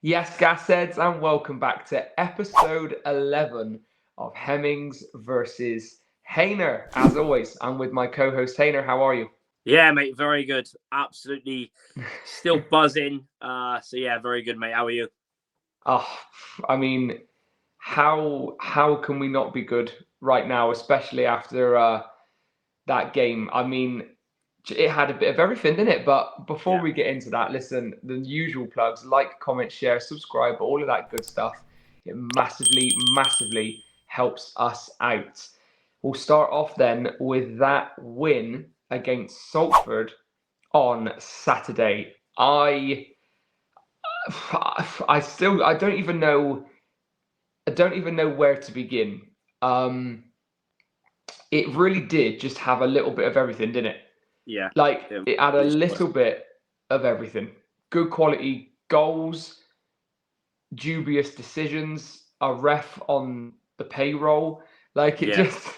Yes, Gasheads, and welcome back to episode 11 of Hemmings versus HAYNER. As always, I'm with my co-host HAYNER. How are you? Yeah, mate, very good. Absolutely still buzzing. So yeah, very good, mate. How are you? Oh, I mean, how can we not be good right now, especially after that game? I mean, it had a bit of everything, didn't it? But before Yeah. we get into that, listen, the usual plugs: like, comment, share, subscribe, all of that good stuff. It massively, massively helps us out. We'll start off then with that win against Salford on Saturday. I don't even know where to begin. Um, it really did just have a little bit of everything, didn't it? Yeah. Like, Yeah. it had a little bit of everything. Good quality goals, dubious decisions, a ref on the payroll. Like, it Yeah. just, it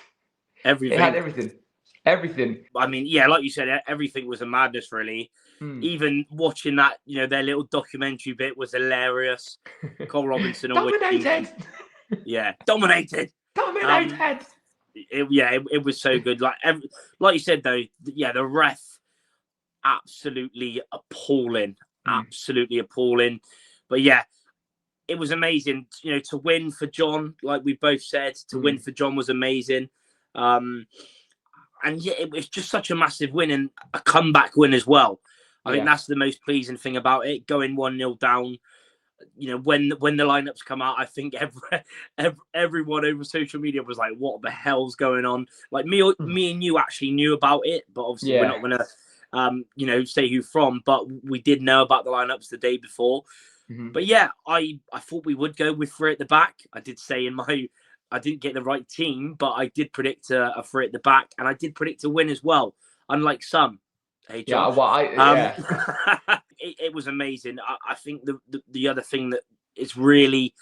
had Everything. everything. Everything. I mean, yeah, like you said, everything was a madness, really. Mm. Even watching that, their little documentary bit was hilarious. Cole Robinson always Dominated! yeah, dominated. Um, Dominated! it was so good. Like you said though, yeah, the ref absolutely appalling, Mm. absolutely appalling. But yeah, it was amazing, to win for John, like we both said, to win for John was amazing. And yeah, it was just such a massive win and a comeback win as well. I think Yeah. that's the most pleasing thing about it, going 1-0 down. When the lineups come out, I think everyone over social media was like, what the hell's going on? Like me and you actually knew about it, but obviously we're Yeah. not going to say who from, but we did know about the lineups the day before. Mm-hmm. But yeah, I thought we would go with three at the back. I did say I didn't get the right team, but I did predict a three at the back, and I did predict a win as well, unlike some. Hey, Yeah. John. Well, yeah. It was amazing. I think the other thing that is really,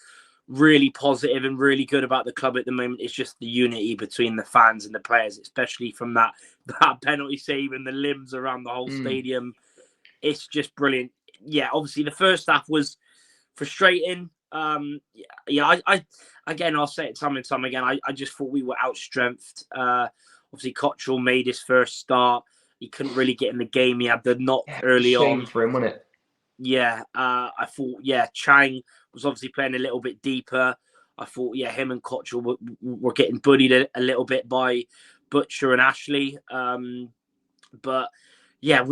really positive and really good about the club at the moment is just the unity between the fans and the players, especially from that penalty save and the limbs around the whole stadium. It's just brilliant. Yeah, obviously the first half was frustrating. I again, I'll say it time and time again. I just thought we were outstrengthed. Obviously, Cottrell made his first start. He couldn't really get in the game. He had the knock early Shame on. for him, wasn't it? Yeah, I thought, Chang was obviously playing a little bit deeper. I thought, him and Cottrell were getting bullied a little bit by Butcher and Ashley. But yeah,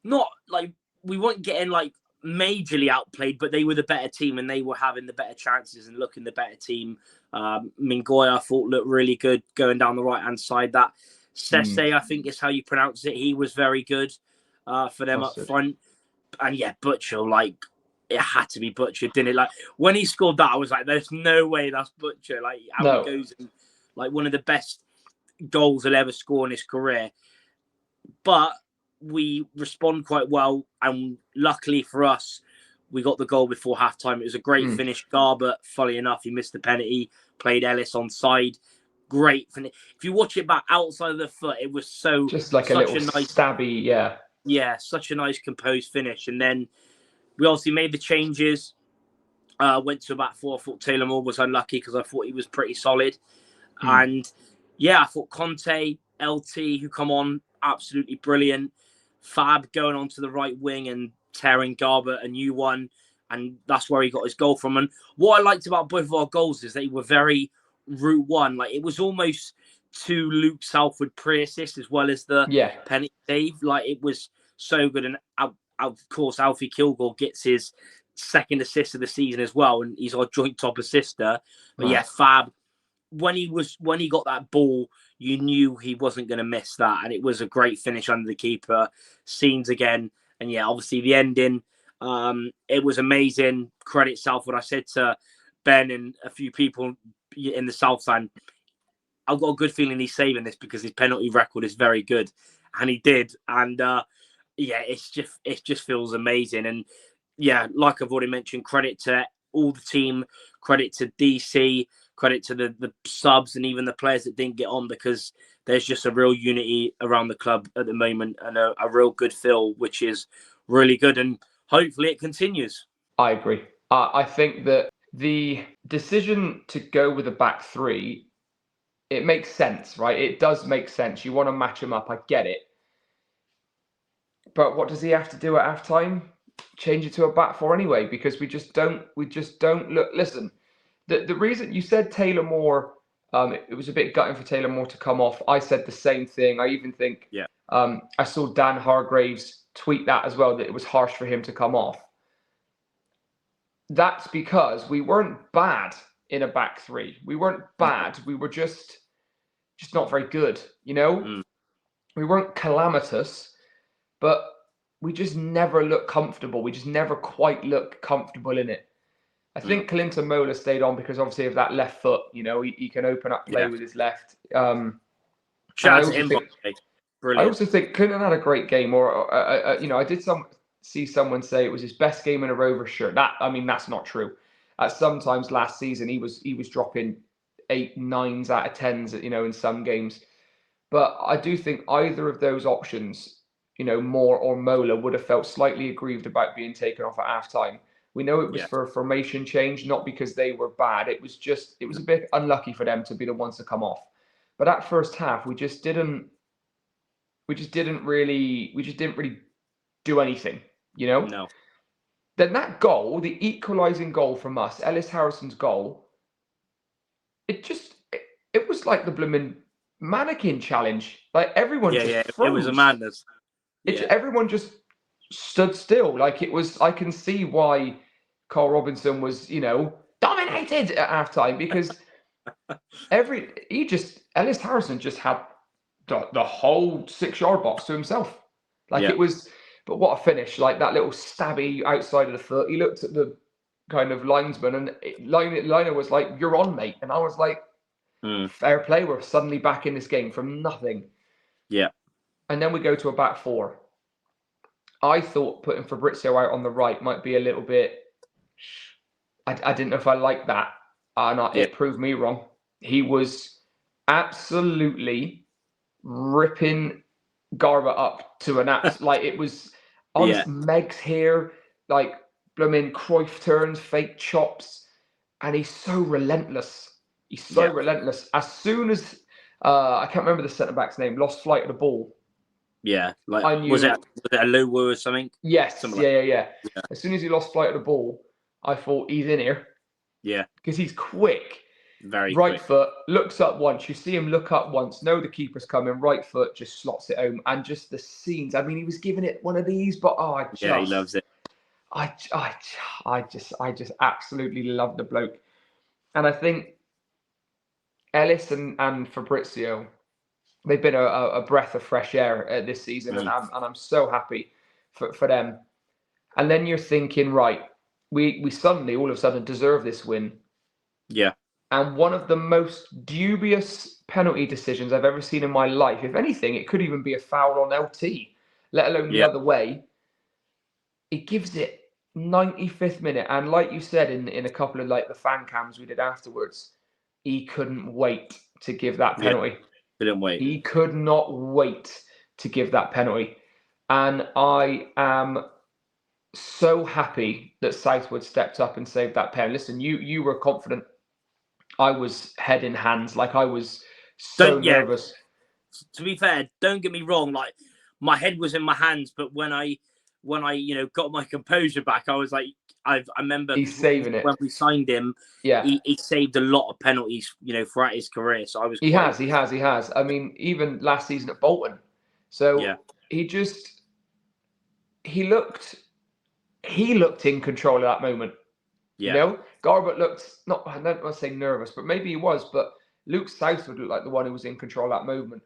not like we weren't getting like majorly outplayed, but they were the better team and they were having the better chances and looking the better team. Mingoya I thought looked really good going down the right hand side. That Sese, I think is how you pronounce it. He was very good for them up front. And yeah, Butcher, like it had to be Butcher, didn't it? Like when he scored that, I was like, "There's no way that's Butcher." Like how he goes in, like one of the best goals he'll ever score in his career. But we respond quite well, and luckily for us, we got the goal before halftime. It was a great finish. Garbutt, funny enough, he missed the penalty, played Ellis on side. Great finish. If you watch it back outside of the foot, it was just like a little stabby, such a nice composed finish. And then we obviously made the changes. Went to about 4. I thought Taylor Moore was unlucky because I thought he was pretty solid. And yeah, I thought Conte, LT, who come on, absolutely brilliant. Fab going on to the right wing and tearing Garbutt a new one. And that's where he got his goal from. And what I liked about both of our goals is they were very Route 1. Like it was almost to Luke Salford pre-assist as well as the penalty save. Like it was so good. And of course, Alfie Kilgore gets his second assist of the season as well. And he's our joint top assister. But yeah, Fab, when he got that ball, you knew he wasn't going to miss that. And it was a great finish under the keeper. Scenes again. And yeah, obviously the ending, it was amazing. Credit Salford. I said to Ben and a few people in the South Stand, I've got a good feeling he's saving this because his penalty record is very good. And he did. And it just feels amazing. And yeah, like I've already mentioned, credit to all the team, credit to DC, credit to the subs and even the players that didn't get on, because there's just a real unity around the club at the moment and a real good feel, which is really good. And hopefully it continues. I agree. I think that the decision to go with a back three, it makes sense, right? It does make sense. You want to match him up. I get it. But what does he have to do at halftime? Change it to a back four anyway, because we just don't look. Listen, the reason you said Taylor Moore, it was a bit gutting for Taylor Moore to come off. I said the same thing. I even think I saw Dan Hargraves tweet that as well, that it was harsh for him to come off. That's because we weren't bad in a back three. We weren't bad. We were just not very good, you know? We weren't calamitous, but we just never looked comfortable. We just never quite looked comfortable in it. I think Clinton Mola stayed on because obviously of that left foot, you know, he can open up play with his left. Shout out to him. Brilliant. I also think Clinton had a great game, or you know, I did see someone say it was his best game in a Rovers shirt. That's not true. Sometimes last season he was dropping 8, 9s out of 10s, you know, in some games. But I do think either of those options, you know, Moore or Mola, would have felt slightly aggrieved about being taken off at halftime. We know it was for a formation change, not because they were bad. It was a bit unlucky for them to be the ones to come off. But that first half, we just didn't really do anything, you know? No. Then that goal, the equalising goal from us, Ellis Harrison's goal, it was like the blooming mannequin challenge. Like everyone just froze. It was a madness. Everyone just stood still. Like it was, I can see why Carl Robinson was, you know, dominated at halftime, because Ellis Harrison just had the whole 6-yard box to himself. Like it was, but what a finish. Like that little stabby outside of the foot. He looked at the kind of linesman, and Liner was like, "You're on, mate." And I was like, fair play. We're suddenly back in this game from nothing. Yeah. And then we go to a back four. I thought putting Fabrizio out on the right might be a little bit... I didn't know if I liked that. And it proved me wrong. He was absolutely ripping Garba up to an like it was on Meg's hair, like blooming Cruyff turns, fake chops, and he's so relentless. He's so relentless. As soon as I can't remember the centre back's name, lost flight of the ball. Yeah, like was it a low word or something? Yes, yeah. As soon as he lost flight of the ball, I thought he's in here. Yeah, because he's quick. Very right quick. Foot, looks up once. You see him look up once. Know the keeper's coming. Right foot just slots it home, and just the scenes. I mean, he was giving it one of these, but he loves it. I just absolutely love the bloke, and I think Ellis and Fabrizio, they've been a breath of fresh air this season, and I'm so happy for them. And then you're thinking, right, we suddenly all of a sudden deserve this win. Yeah. And one of the most dubious penalty decisions I've ever seen in my life. If anything, it could even be a foul on LT, let alone the other way. It gives it 95th minute. And like you said in a couple of like the fan cams we did afterwards, he couldn't wait to give that penalty. Didn't wait. He could not wait to give that penalty. And I am so happy that Southwood stepped up and saved that pen. Listen, you were confident. I was head in hands. Like I was so nervous. To be fair, don't get me wrong. Like my head was in my hands, but when I got my composure back, I was like, I remember he's saving it when we signed him. Yeah, he saved a lot of penalties, throughout his career. So I was. He has. I mean, even last season at Bolton. So he looked in control of that moment. Yeah. Garbutt looked I don't want to say nervous, but maybe he was. But Luke Southwood looked like the one who was in control of that moment.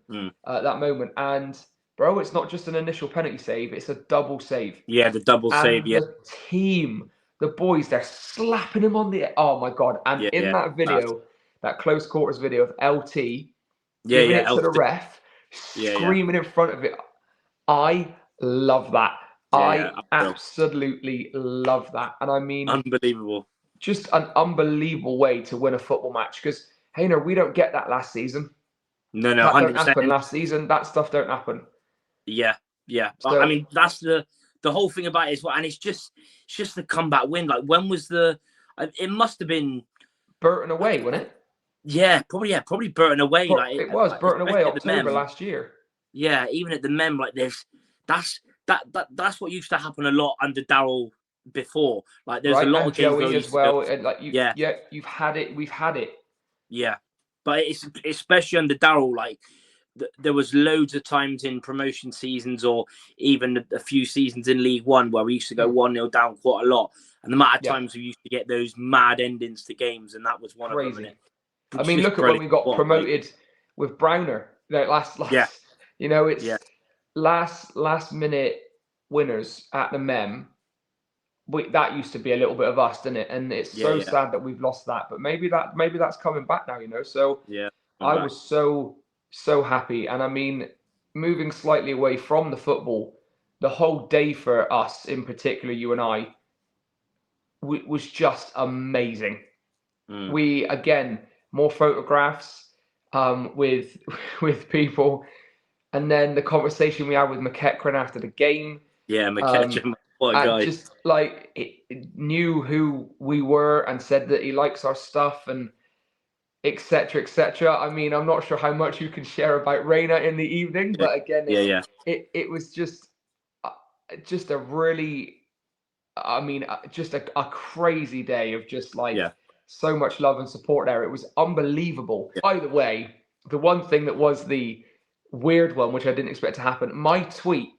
And bro, it's not just an initial penalty save; it's a double save. Yeah, the double save. Yeah, the team, the boys, they're slapping him on the. Oh my god! And in that video, that close quarters video of LT, giving it to the ref, screaming in front of it. I love that. I absolutely love that. And I mean, unbelievable. Just an unbelievable way to win a football match. Because, HAYNER, we don't get that last season. No, that don't happen last season. That stuff don't happen. Yeah. So, I mean, that's the the whole thing about it is and it's just the comeback win. Like, when was the? It must have been Burton away, wasn't it? Yeah, probably Burton away. Like, it was Burton away, especially at the October Mem. last year. Yeah, even at the Mem, like that's what used to happen a lot under Darryl before. Like, there's a lot and of games Joey as well, and like you've had it, we've had it. Yeah, but it's especially under Darryl. Like, there was loads of times in promotion seasons, or even a few seasons in League One, where we used to go 1-0 down quite a lot, and the amount of times we used to get those mad endings to games, and that was one of them. I mean, look at when we got promoted with Browner. Like last, you know, it's last minute winners at the Mem. That used to be a little bit of us, didn't it? And it's so sad that we've lost that. But maybe that's coming back now, you know. So I was so happy. And I mean, moving slightly away from the football, the whole day for us, in particular, you and I, was just amazing. We, again, more photographs with people, and then the conversation we had with McEachran after the game. Yeah, McEachran, what a guy! Just like it knew who we were and said that he likes our stuff and etc. etc. I mean, I'm not sure how much you can share about Rayner in the evening, but again, it was just a really, I mean, just a crazy day of just like so much love and support there. It was unbelievable. By the way, the one thing that was the weird one, which I didn't expect to happen, my tweet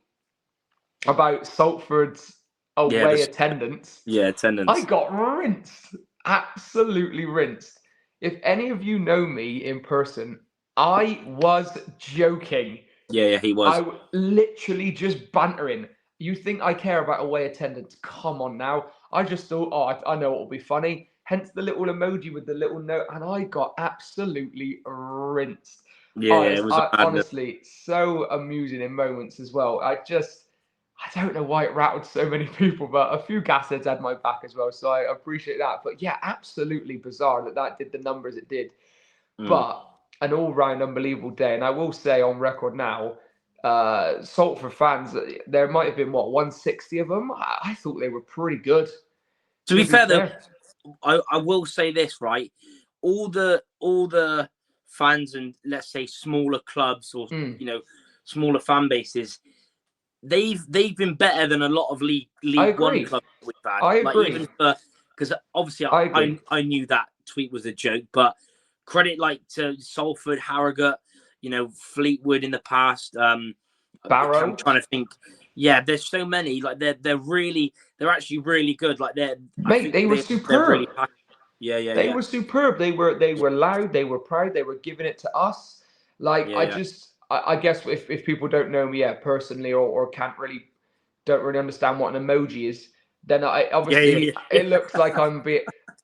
about Salford's away attendance. I got rinsed. Absolutely rinsed. If any of you know me in person, I was joking. Yeah, he was. I literally just bantering. You think I care about away attendance? Come on now. I just thought, I know it will be funny. Hence the little emoji with the little note. And I got absolutely rinsed. Yeah, it was honestly so amusing in moments as well. I don't know why it rattled so many people, but a few Gasheads had my back as well. So I appreciate that. But yeah, absolutely bizarre that did the numbers it did. But an all-round unbelievable day. And I will say on record now, Salford fans, there might have been 160 of them. I thought they were pretty good. To be fair though, I will say this, right? All the fans and, let's say, smaller clubs or you know, smaller fan bases, they've been better than a lot of League One clubs we've had. I agree. Even because obviously I knew that tweet was a joke, but credit to Salford, Harrogate, you know, Fleetwood in the past. Barrow. I'm trying to think. Yeah, there's so many. Like they're actually really good. Like they were superb. Really They were superb. They were loud. They were proud. They were giving it to us. I guess if people don't know me personally or don't really understand what an emoji is, then it looks like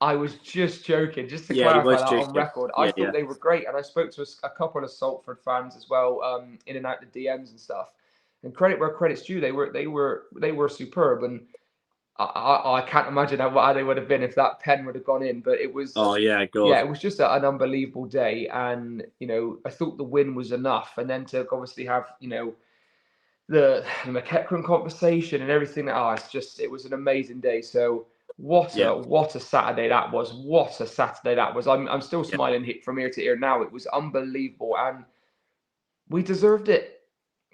I was just joking. Just to clarify that on record, I thought they were great, and I spoke to a couple of Salford fans as well, in and out the DMs and stuff. And credit where credit's due, they were superb, and I can't imagine how they would have been if that pen would have gone in. But it was it was just an unbelievable day, and you know, I thought the win was enough, and then to obviously have, you know, the McEachran conversation and everything. It was an amazing day. So what a Saturday that was. What a Saturday that was. I'm still smiling from ear to ear now. It was unbelievable, and we deserved it.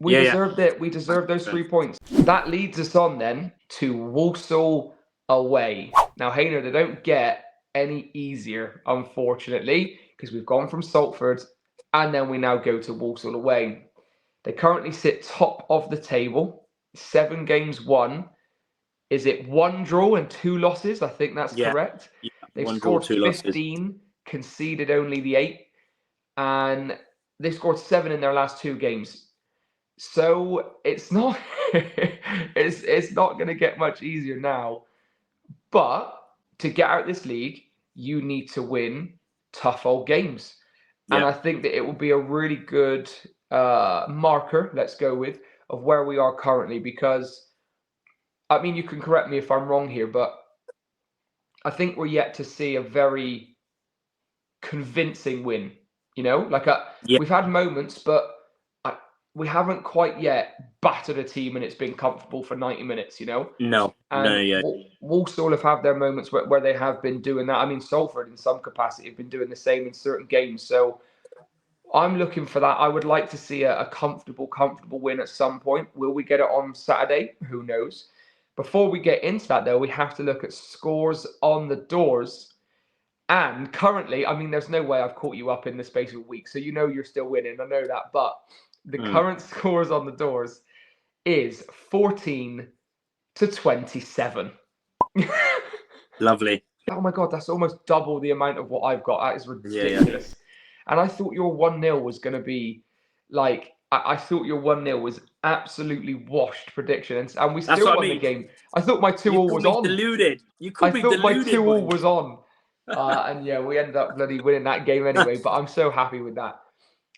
We deserved it. We deserved those 3 points. That leads us on then to Walsall away. Now, HAYNER, they don't get any easier, unfortunately, because we've gone from Salford and then we now go to Walsall away. They currently sit top of the table, 7 games won. Is it 1 draw and 2 losses? I think that's correct. Yeah, they've scored 15, conceded only the 8, and they scored 7 in their last 2 games. So it's not it's not going to get much easier now. But to get out this league, you need to win tough old games. Yeah. And I think that it will be a really good marker, let's go with, of where we are currently. Because, I mean, you can correct me if I'm wrong here, but I think we're yet to see a very convincing win. You know, we've had moments, but we haven't quite yet battered a team and it's been comfortable for 90 minutes, you know? No, And yeah. Walsall have had their moments where they have been doing that. I mean, Salford in some capacity have been doing the same in certain games. So I'm looking for that. I would like to see a comfortable win at some point. Will we get it on Saturday? Who knows? Before we get into that, though, we have to look at scores on the doors. And currently, I mean, there's no way I've caught you up in the space of a week, so you know you're still winning. I know that. But the current scores on the doors is 14-27. Lovely. Oh my God, that's almost double the amount of what I've got. That is ridiculous. And I thought your 1-0 was going to be like, I thought your 1-0 was absolutely washed prediction. And we still won the game. I thought my 2-2 was on. Deluded. You could be deluded. I thought my 2-2 was on. And yeah, we ended up bloody winning that game anyway. But I'm so happy with that.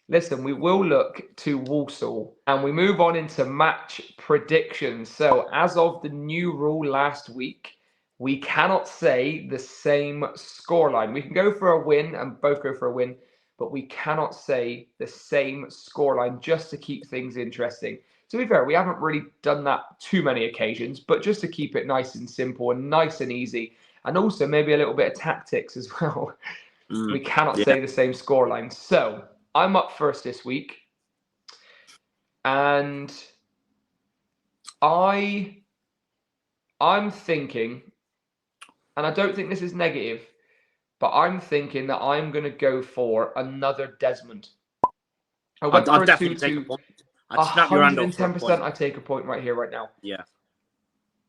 Listen, we will look to Walsall and we move on into match predictions. So as of the new rule last week, we cannot say the same scoreline. We can go for a win and both go for a win, but we cannot say the same scoreline just to keep things interesting. To be fair, we haven't really done that too many occasions, but just to keep it nice and simple and nice and easy, and also maybe a little bit of tactics as well. We cannot say the same scoreline. So I'm up first this week, and I'm thinking, and I don't think this is negative, but I'm thinking that I'm going to go for another Desmond. I went for a 2-2. 110%. I take a point right here, right now. Yeah.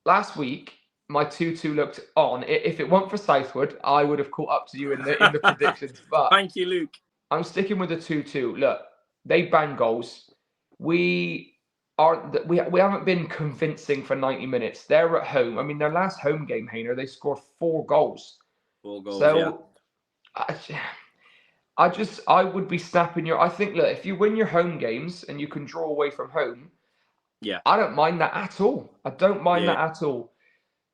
Last week, my 2-2 looked on. If it weren't for Southwood, I would have caught up to you in the predictions. But thank you, Luke. I'm sticking with the 2-2. Look, they bang goals. We haven't been convincing for 90 minutes. They're at home. I mean, their last home game, HAYNER, they scored 4 goals. 4 goals. So I would be snapping your. I think, look, if you win your home games and you can draw away from home, yeah, I don't mind that at all. I don't mind that at all.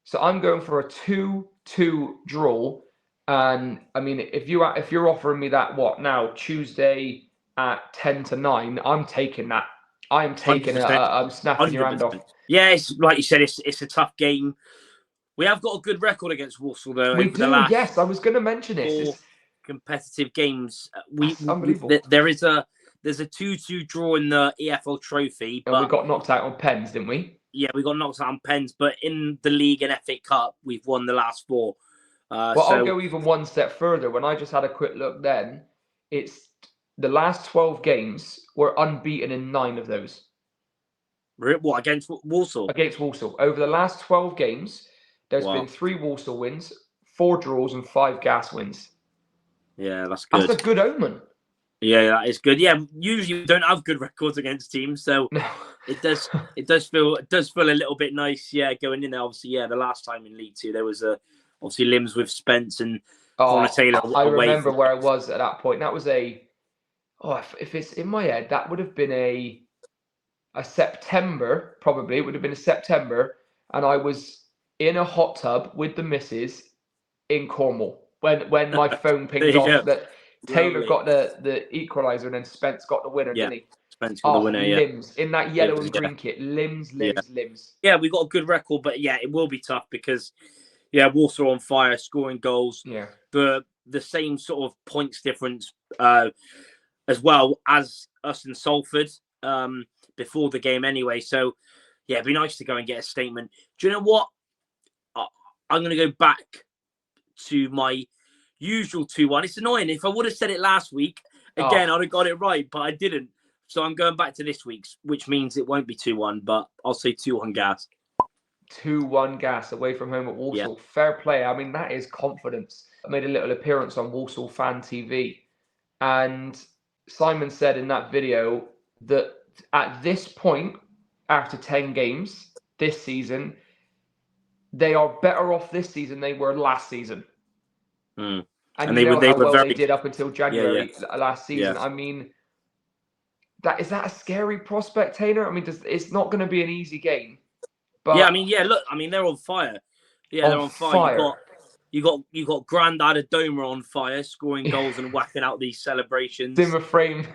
So I'm going for a 2-2 draw. And I mean, if you're offering me that, what now, Tuesday at 10-9, I'm taking that. I am taking it. I'm snapping 100%. Your hand off. Yeah, it's like you said, it's a tough game. We have got a good record against Walsall, though. We do. Yes, I was going to mention this. Competitive games. Unbelievable. There's a 2-2 draw in the EFL Trophy, and we got knocked out on pens, didn't we? Yeah, we got knocked out on pens, but in the league and FA Cup, we've won the last 4. I'll go even one step further. When I just had a quick look, then it's the last 12 games we're unbeaten in 9 of those. What, against Walsall? Against Walsall. Over the last 12 games, there's been 3 Walsall wins, 4 draws, and 5 Gas wins. Yeah, that's good. That's a good omen. Yeah, that is good. Yeah, usually we don't have good records against teams, so it does feel a little bit nice. Yeah, going in there. Obviously, the last time in League 2 there was obviously Limbs with Spence and Connor Taylor. I remember where I was at that point. That was if it's in my head, that would have been a September, probably. It would have been a September, and I was in a hot tub with the missus in Cornwall when my phone pinged off that Taylor got the equaliser and then Spence got the winner, didn't he? Spence got the winner, Limbs in that yellow and green kit. Limbs. Yeah, we got a good record, but it will be tough because Walsall on fire, scoring goals. Yeah. But the same sort of points difference as well as us and Salford before the game anyway. So it'd be nice to go and get a statement. Do you know what? I'm going to go back to my usual 2-1. It's annoying. If I would have said it last week, again, I'd have got it right, but I didn't. So I'm going back to this week's, which means it won't be 2-1, but I'll say 2-1 Gas. 2-1 Gas away from home at Walsall. Yeah. Fair play. I mean, that is confidence. I made a little appearance on Walsall Fan TV, and Simon said in that video that at this point, after 10 games this season, they are better off this season than they were last season. And they did up until January last season. Yeah. I mean, is that a scary prospect, Taylor? I mean, it's not going to be an easy game. But look, they're on fire. Yeah, they're on fire. You got Grandad Adoma on fire, scoring goals and whacking out these celebrations. Zimmer frame.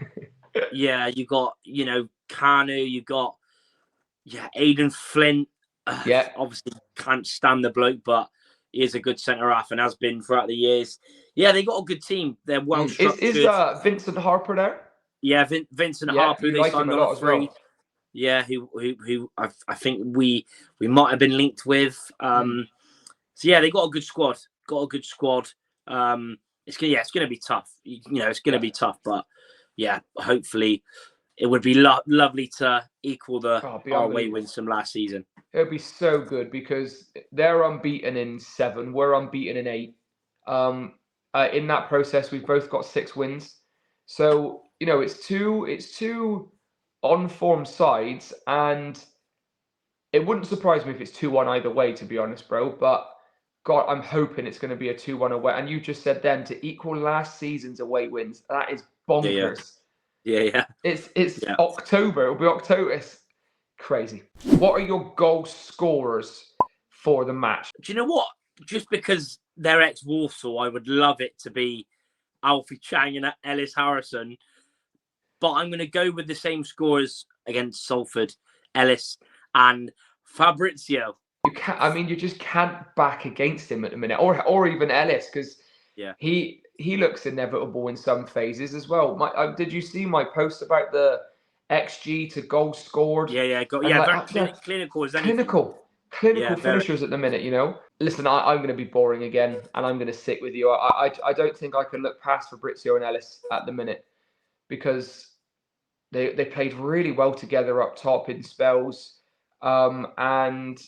Yeah, you got, Kanu, you got, Aidan Flint. Yeah. Obviously can't stand the bloke, but he is a good centre half and has been throughout the years. Yeah, they got a good team. They're well structured. Is Vincent Harper there? Yeah, Vincent Yeah, Harper, you they like him signed a on a lot as free. well. Yeah, who I think we might have been linked with. So yeah, they got a good squad. It's gonna be tough. It's gonna be tough, but yeah, hopefully it would be lovely to equal our away wins from last season. It would be so good because they're unbeaten in 7, we're unbeaten in 8. In that process, we've both got 6 wins. So it's two on-form sides, and it wouldn't surprise me if it's 2-1 either way, to be honest, bro. But God, I'm hoping it's going to be a 2-1 away. And you just said then to equal last season's away wins. That is bonkers. Yeah. It's October. It'll be October. It's crazy. What are your goal scorers for the match? Do you know what? Just because they're ex-Walsall, I would love it to be Alfie Chang and Ellis Harrison. But I'm going to go with the same scorers against Salford, Ellis and Fabrizio. You just can't back against him at the minute, or even Ellis, because he looks inevitable in some phases as well. Did you see my post about the XG to goal scored? Clinical finishers at the minute. Listen, I'm going to be boring again, and I'm going to sit with you. I don't think I can look past Fabrizio and Ellis at the minute, because they played really well together up top in spells, and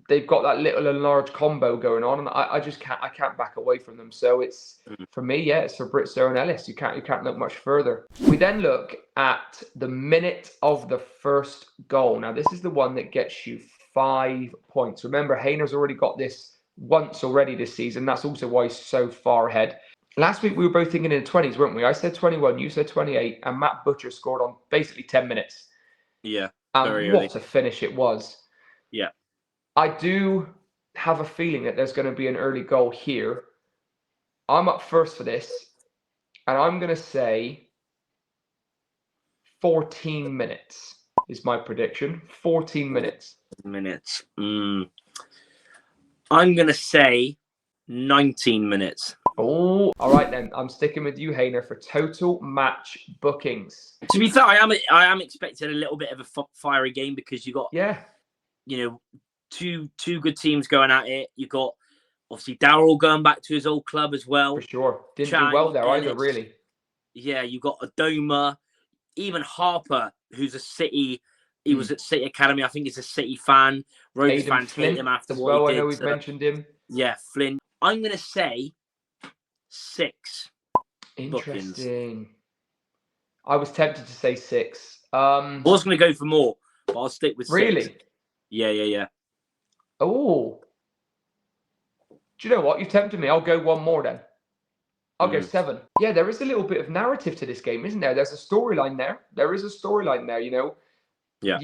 they've got that little and large combo going on, and I can't back away from them. So it's for me, it's Fabrizio and Ellis. You can't look much further. We then look at the minute of the first goal. Now this is the one that gets you 5 points. Remember, HAYNER's already got this once already this season. That's also why he's so far ahead. Last week we were both thinking in the 20s, weren't we? I said 21, you said 28, and Matt Butcher scored on basically 10 minutes. Yeah. And what a finish it was. Yeah. I do have a feeling that there's going to be an early goal here. I'm up first for this, and I'm going to say 14 minutes is my prediction. 14 minutes. I'm going to say 19 minutes. Oh, all right then. I'm sticking with you, HAYNER, for total match bookings. To be fair, I am expecting a little bit of a fiery game, because you got two good teams going at it. You got obviously Darryl going back to his old club as well. For sure. Didn't do well there either, really. Yeah, you got Adoma, even Harper, who's a City. He was at City Academy. I think he's a City fan. Rovers fans hate him after what he did. I know we've mentioned him. Yeah, Flynn. I'm going to say 6. Interesting. Bookings. I was tempted to say 6. I was going to go for more, but I'll stick with 6. Really? Yeah. Oh. Do you know what? You've tempted me. I'll go one more then. I'll go 7. Yeah, there is a little bit of narrative to this game, isn't there? There's a storyline there. Yeah.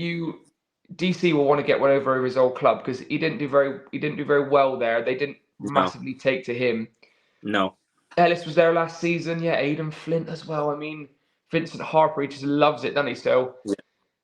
DC will want to get one over his old club, because he didn't do very well there. They didn't massively take to him. No. Ellis was there last season. Yeah, Aidan Flint as well. I mean, Vincent Harper, he just loves it, doesn't he? So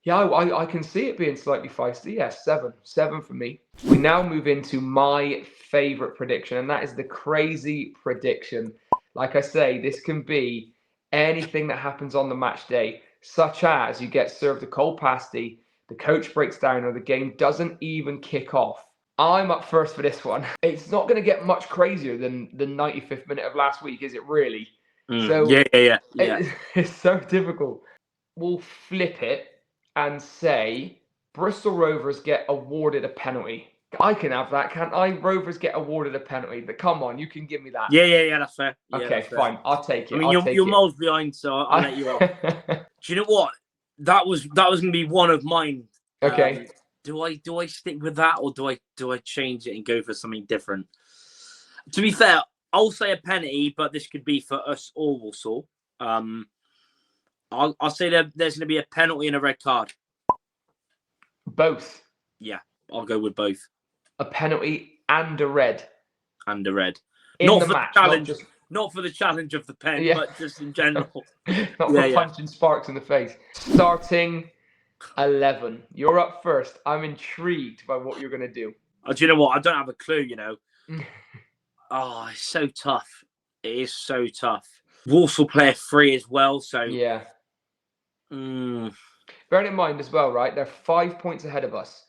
I can see it being slightly feisty. Yeah, 7 for me. We now move into my favorite prediction, and that is the crazy prediction. Like I say, this can be anything that happens on the match day, such as you get served a cold pasty, the coach breaks down, or the game doesn't even kick off. I'm up first for this one. It's not going to get much crazier than the 95th minute of last week, is it really? So yeah. It's so difficult. We'll flip it and say Bristol Rovers get awarded a penalty. I can have that, can't I? Rovers get awarded a penalty. But come on, you can give me that. Yeah, that's fair. Okay, fine. I'll take it. I mean, you're miles behind, so I'll let you off. Do you know what? That was going to be one of mine. Okay. Do I stick with that, or do I change it and go for something different? To be fair, I'll say a penalty, but this could be for us or Walsall. I'll say that there's going to be a penalty and a red card. Both? Yeah, I'll go with both. A penalty and a red? And a red. Not for the match, Not for the challenge of the pen, Yeah. but just in general. Not for punching sparks in the face. Starting 11. You're up first. I'm intrigued by what you're going to do. Do you know what? I don't have a clue, you know. Oh, it's so tough. It is so tough. Walsall player 3 as well, so... Yeah. Mm. Bearing in mind as well, right? They're 5 points ahead of us.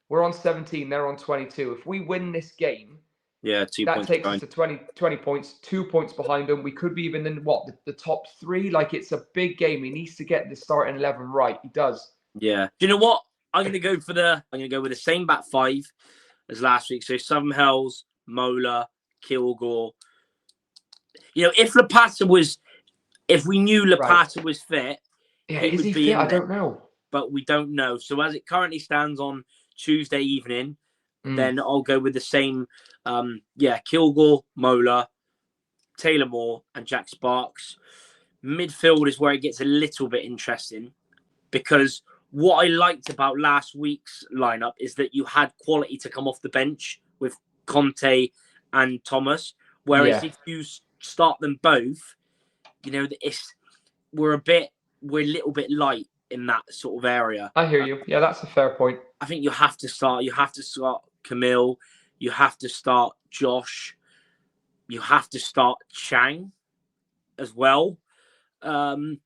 We're on 17. They're on 22. If we win this game, 2 that points takes behind. us to 20 points, 2 points behind them. We could be even in the top 3. Like, it's a big game. He needs to get the starting 11 right. He does. Yeah. Do you know what? I'm gonna go with the same back 5 as last week. So Southern Hells, Mola, Kilgore. You know, if we knew Lapata was fit, yeah, he is would he be fit? in I there, don't know. but we don't know. So as it currently stands on Tuesday evening, then I'll go with the same. Kilgore, Mola, Taylor Moore, and Jack Sparks. Midfield is where it gets a little bit interesting, because what I liked about last week's lineup is that you had quality to come off the bench with Conte and Thomas. Whereas if you start them both, you know, we're a little bit light in that sort of area. I hear you. Yeah, that's a fair point. I think you have to start Camille. You have to start Josh. You have to start Chang as well. So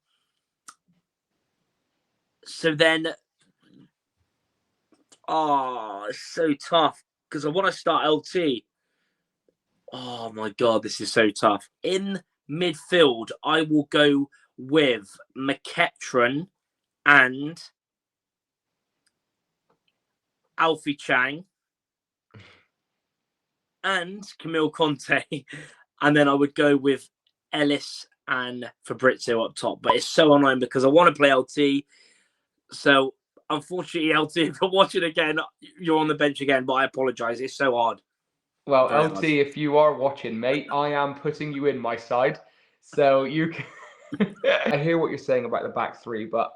then, it's so tough because I want to start LT. Oh my God, this is so tough. In midfield, I will go with McEachran and Alfie Chang and Camille Conte. And then I would go with Ellis and Fabrizio up top. But it's so annoying because I want to play LT. So unfortunately, LT, if you're watching again, you're on the bench again. But I apologise. It's so hard. Well, LT, if you are watching, mate, I am putting you in my side. So you can... I hear what you're saying about the back 3, but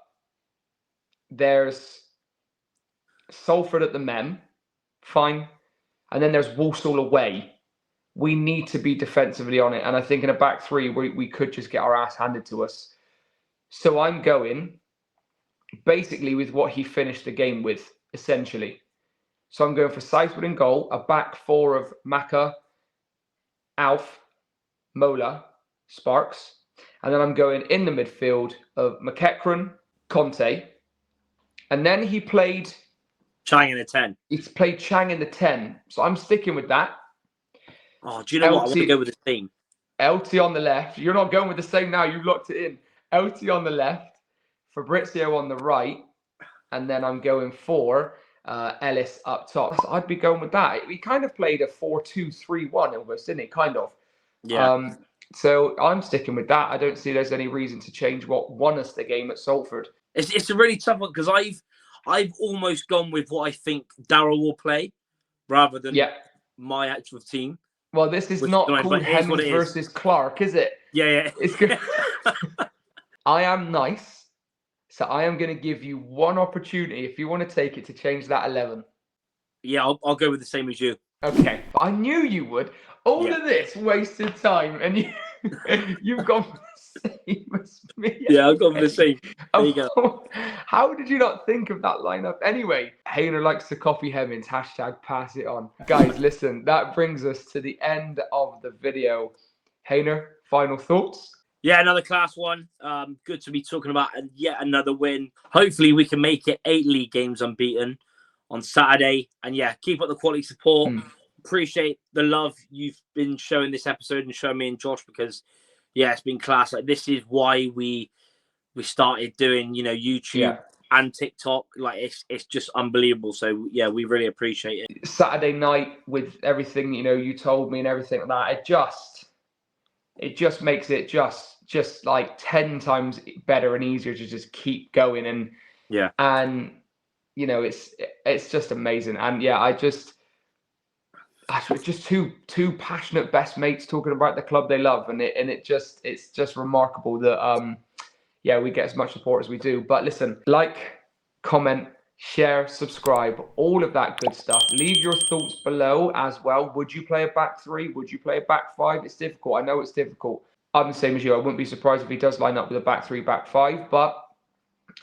there's Salford at the Mem. Fine. And then there's Walsall away. We need to be defensively on it. And I think in a back 3, we could just get our ass handed to us. So I'm going basically with what he finished the game with, essentially. So I'm going for Southwood in goal, a back 4 of Maka, Alf, Mola, Sparks. And then I'm going in the midfield of McEachran, Conte. And then he played... Chang in the 10. He's played Chang in the 10. So I'm sticking with that. Oh, do you know what? I want to go with the team. LT on the left. You're not going with the same now. You locked it in. LT on the left. Fabrizio on the right. And then I'm going for Ellis up top. So I'd be going with that. We kind of played a 4-2-3-1 almost, didn't it? Kind of. Yeah. So I'm sticking with that. I don't see there's any reason to change what won us the game at Salford. It's a really tough one because I've almost gone with what I think Darryl will play rather than my actual team. Well, this is not called Hemmings versus Clark, is it? Yeah. It's good. I am nice, so I am going to give you one opportunity if you want to take it to change that 11. Yeah, I'll go with the same as you. Okay, but I knew you would. All of this wasted time, and you've gone for the same as me. Yeah, I've gone for the same. There you go. How did you not think of that lineup anyway? HAYNER likes to copy Hemmings. # pass it on. Guys, listen, that brings us to the end of the video. HAYNER, final thoughts? Yeah, another class one. Good to be talking about yet another win. Hopefully we can make it 8 league games unbeaten on Saturday. And yeah, keep up the quality support. Appreciate the love you've been showing this episode and showing me and Josh because, yeah, it's been class. Like this is why we started doing, YouTube and TikTok. Like it's just unbelievable. So yeah, we really appreciate it. Saturday night with everything you told me and everything like that. It just makes it just like 10 times better and easier to just keep going and it's just amazing. And yeah, just two passionate best mates talking about the club they love, and it's just remarkable that we get as much support as we do. But listen, like, comment, share, subscribe, all of that good stuff. Leave your thoughts below as well. Would you play a back three? Would you play a back five? It's difficult. I know it's difficult. I'm the same as you. I wouldn't be surprised if he does line up with a back three, back five, but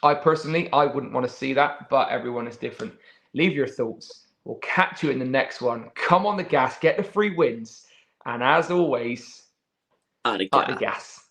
I wouldn't want to see that, but everyone is different. Leave your thoughts. We'll catch you in the next one. Come on the gas, get the free wins. And as always, Out of at the gas. gas.